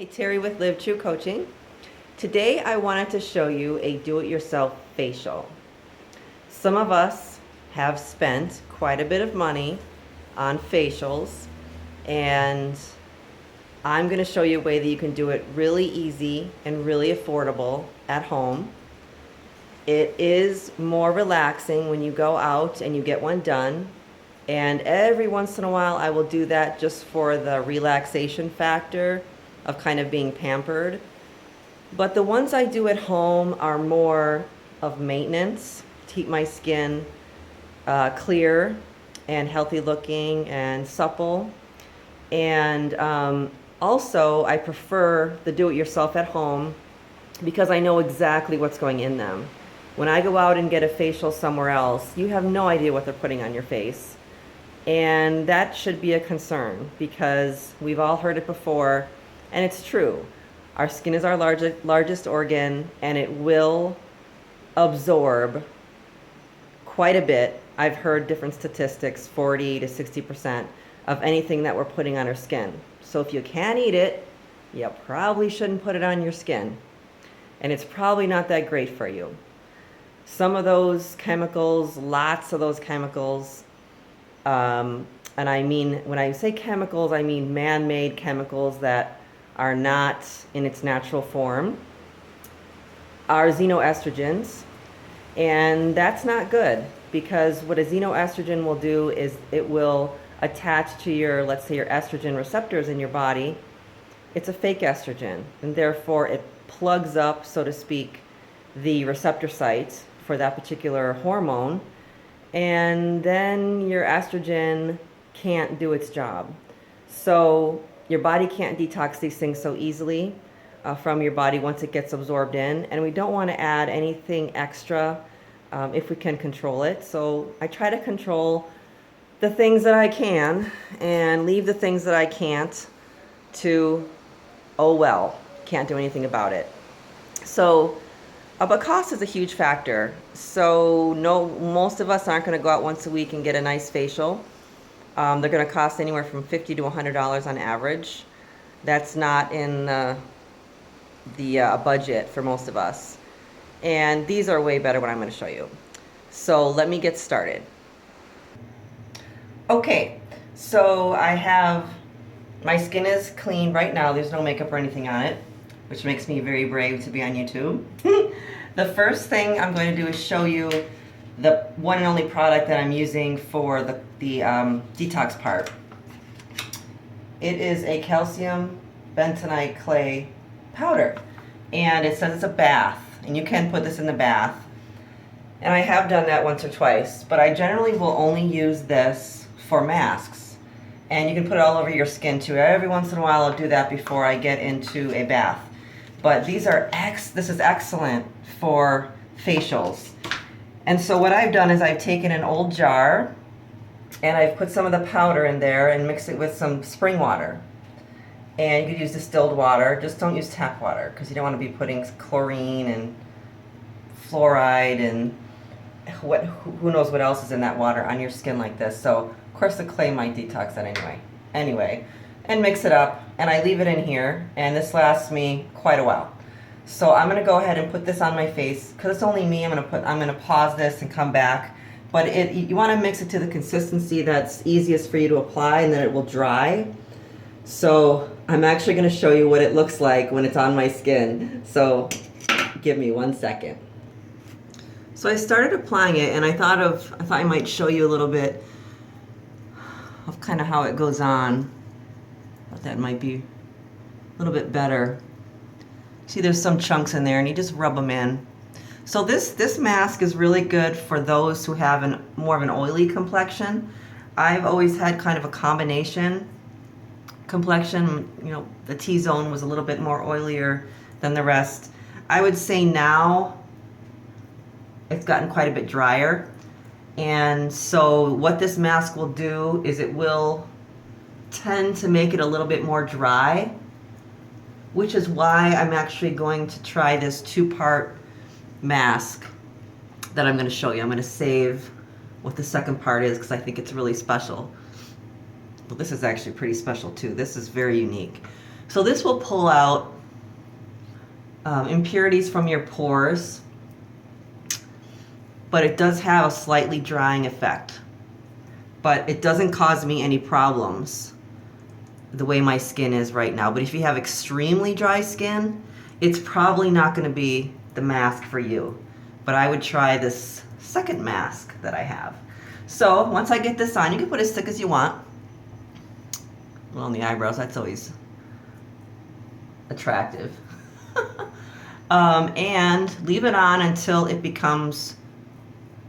Hi, Terry with Live True Coaching. Today I wanted to show you a do-it-yourself facial. Some of us have spent quite a bit of money on facials, and I'm going to show you a way that you can do it really easy and really affordable at home. It is more relaxing when you go out and you get one done, and every once in a while I will do that just for the relaxation factor of kind of being pampered. But the ones I do at home are more of maintenance to keep my skin clear and healthy looking and supple. And also I prefer the do-it-yourself at home because I know exactly what's going in them. When I go out and get a facial somewhere else, you have no idea what they're putting on your face. And that should be a concern because we've all heard it before, and it's true. Our skin is our largest organ, and it will absorb quite a bit. I've heard different statistics, 40 to 60% of anything that we're putting on our skin. So if you can't eat it, you probably shouldn't put it on your skin. And it's probably not that great for you. Some of those chemicals, lots of those chemicals, and I mean, when I say chemicals, I mean man-made chemicals that are not in its natural form, are xenoestrogens. And that's not good because what a xenoestrogen will do is it will attach to your, let's say, your estrogen receptors in your body. It's a fake estrogen, and therefore it plugs up, so to speak, the receptor sites for that particular hormone, and then your estrogen can't do its job. So your body can't detox these things so easily from your body once it gets absorbed in, and we don't want to add anything extra if we can control it. So I try to control the things that I can and leave the things that I can't to, oh well, can't do anything about it. So but cost is a huge factor. So no, most of us aren't going to go out once a week and get a nice facial. They're going to cost anywhere from $50 to $100 on average. That's not in the budget for most of us. And these are way better what I'm going to show you. So let me get started. Okay, so I have, my skin is clean right now. There's no makeup or anything on it, which makes me very brave to be on YouTube. The first thing I'm going to do is show you the one and only product that I'm using for the detox part. It is a calcium bentonite clay powder, and it says it's a bath, and you can put this in the bath. And I have done that once or twice, but I generally will only use this for masks. And you can put it all over your skin too. Every once in a while I'll do that before I get into a bath. But these are this is excellent for facials. And so what I've done is I've taken an old jar and I've put some of the powder in there and mixed it with some spring water. And you could use distilled water. Just don't use tap water because you don't want to be putting chlorine and fluoride and who knows what else is in that water on your skin like this. So of course the clay might detox that anyway, and mix it up, and I leave it in here, and this lasts me quite a while. So I'm gonna go ahead and put this on my face because it's only me. I'm gonna pause this and come back, but you want to mix it to the consistency that's easiest for you to apply, and then it will dry. So I'm actually going to show you what it looks like when it's on my skin. So give me 1 second. So I started applying it, and I thought I might show you a little bit of kind of how it goes on. Thought that might be a little bit better. See, there's some chunks in there, and you just rub them in. So this mask is really good for those who have more of an oily complexion. I've always had kind of a combination complexion. You know, the T-zone was a little bit more oilier than the rest. I would say now it's gotten quite a bit drier. And so what this mask will do is it will tend to make it a little bit more dry, which is why I'm actually going to try this 2-part mask that I'm going to show you. I'm going to save what the second part is because I think it's really special. Well, this is actually pretty special too. This is very unique. So this will pull out impurities from your pores, but it does have a slightly drying effect. But it doesn't cause me any problems the way my skin is right now. But if you have extremely dry skin, it's probably not going to be the mask for you. But I would try this second mask that I have. So once I get this on, you can put as thick as you want. Well, on the eyebrows, that's always attractive. And leave it on until it becomes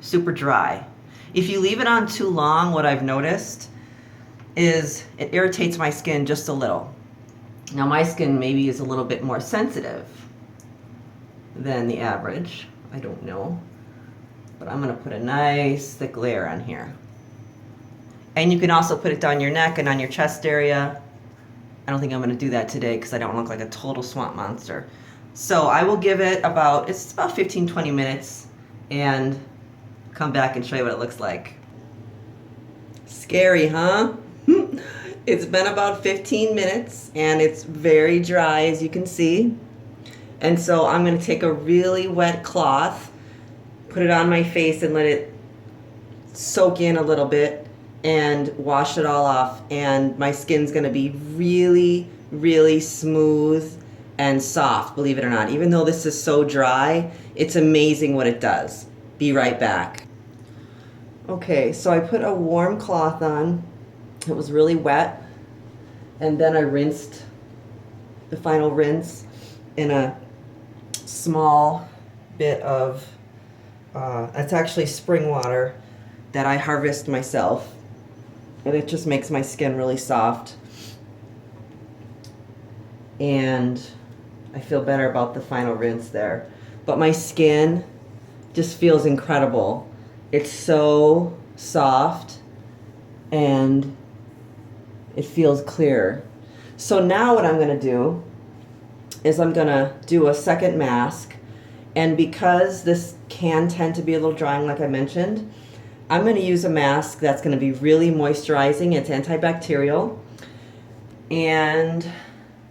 super dry. If you leave it on too long, what I've noticed is it irritates my skin just a little. Now my skin maybe is a little bit more sensitive than the average. I don't know. But I'm going to put a nice thick layer on here. And you can also put it down your neck and on your chest area. I don't think I'm going to do that today because I don't look like a total swamp monster. So I will give it about 15-20 minutes and come back and show you what it looks like. Scary, huh? It's been about 15 minutes and it's very dry, as you can see. And so I'm going to take a really wet cloth, put it on my face and let it soak in a little bit and wash it all off. And my skin's going to be really, really smooth and soft, believe it or not. Even though this is so dry, it's amazing what it does. Be right back. Okay, so I put a warm cloth on. It was really wet. And then I rinsed the final rinse in a small bit of, it's actually spring water that I harvest myself. And it just makes my skin really soft. And I feel better about the final rinse there. But my skin just feels incredible. It's so soft and it feels clear. So now what I'm going to do is I'm going to do a second mask. And because this can tend to be a little drying, like I mentioned, I'm going to use a mask that's going to be really moisturizing. It's antibacterial and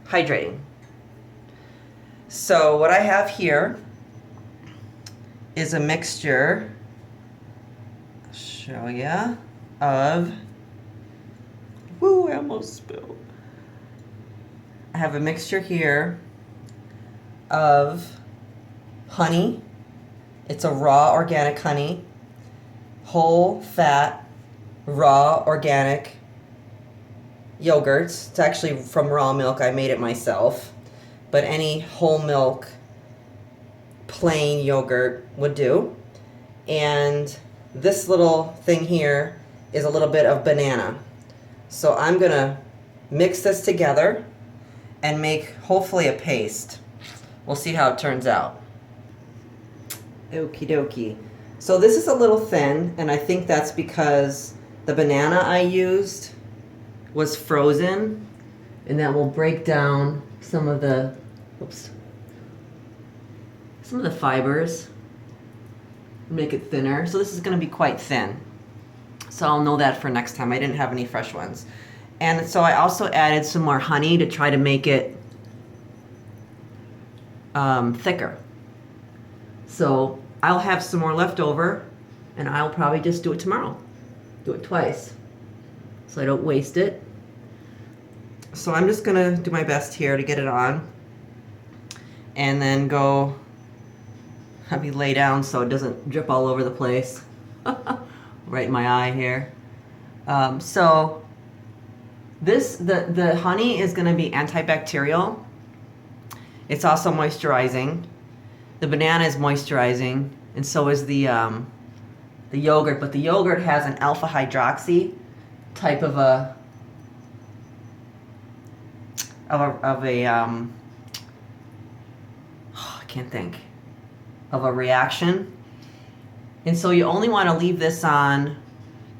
hydrating. So what I have here is a mixture, I'll show ya, of, woo, I almost spilled. I have a mixture here of honey. It's a raw organic honey, whole fat, raw organic yogurts. It's actually from raw milk. I made it myself. But any whole milk, plain yogurt would do. And this little thing here is a little bit of banana. So I'm gonna mix this together and make hopefully a paste. We'll see how it turns out. Okie dokie. So this is a little thin, and I think that's because the banana I used was frozen, and that will break down some of the fibers, make it thinner. So this is going to be quite thin. So I'll know that for next time. I didn't have any fresh ones. And so I also added some more honey to try to make it thicker. So I'll have some more left over, and I'll probably just do it tomorrow. Do it twice, so I don't waste it. So I'm just gonna do my best here to get it on, and then go, have me lay down so it doesn't drip all over the place. Right in my eye here. So the honey is gonna be antibacterial. It's also moisturizing. The banana is moisturizing, and so is the yogurt. But the yogurt has an alpha hydroxy type of a I can't think of a reaction. And so you only want to leave this on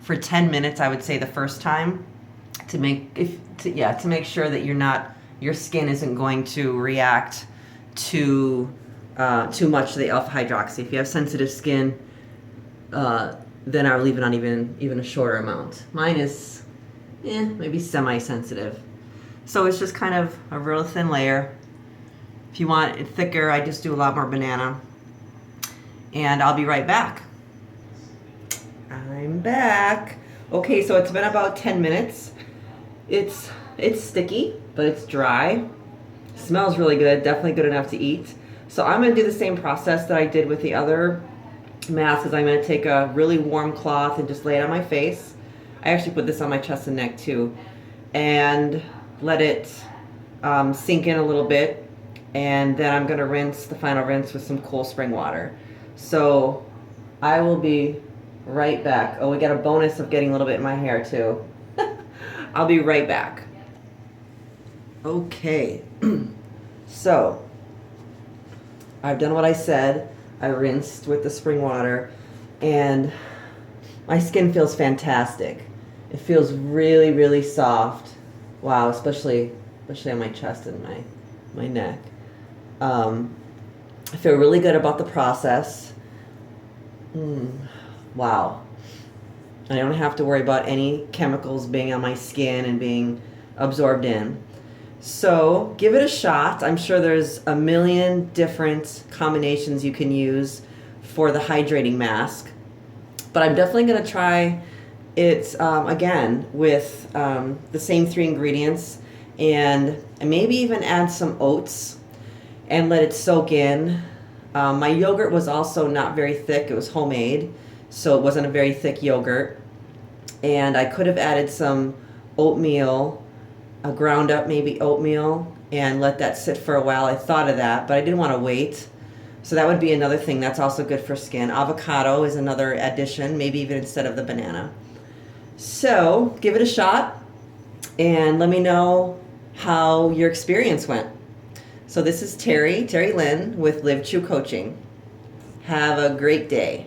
for 10 minutes, I would say, the first time, to make sure that your skin isn't going to react to too much to the alpha hydroxy. If you have sensitive skin, then I'll leave it on even a shorter amount. Mine is maybe semi-sensitive. So it's just kind of a real thin layer. If you want it thicker, I just do a lot more banana. And I'll be right back. I'm back. Okay, so it's been about 10 minutes. It's sticky, but it's dry. Smells really good, definitely good enough to eat. So I'm gonna do the same process that I did with the other mask. Is I'm gonna take a really warm cloth and just lay it on my face. I actually put this on my chest and neck too. And let it sink in a little bit. And then I'm gonna rinse the final rinse with some cool spring water. So I will be right back. Oh, we got a bonus of getting a little bit in my hair too. I'll be right back. Okay, so I've done what I said. I rinsed with the spring water and my skin feels fantastic. It feels really, really soft. Wow, especially on my chest and my neck. I feel really good about the process. Wow. I don't have to worry about any chemicals being on my skin and being absorbed in. So give it a shot. I'm sure there's a million different combinations you can use for the hydrating mask. But I'm definitely going to try it again with the same 3 ingredients and maybe even add some oats and let it soak in. My yogurt was also not very thick. It was homemade, so it wasn't a very thick yogurt. And I could have added some oatmeal, a ground up maybe oatmeal, and let that sit for a while. I thought of that, but I didn't want to wait. So that would be another thing that's also good for skin. Avocado is another addition, maybe even instead of the banana. So give it a shot and let me know how your experience went. So this is Terry Lynn with Live True Coaching. Have a great day.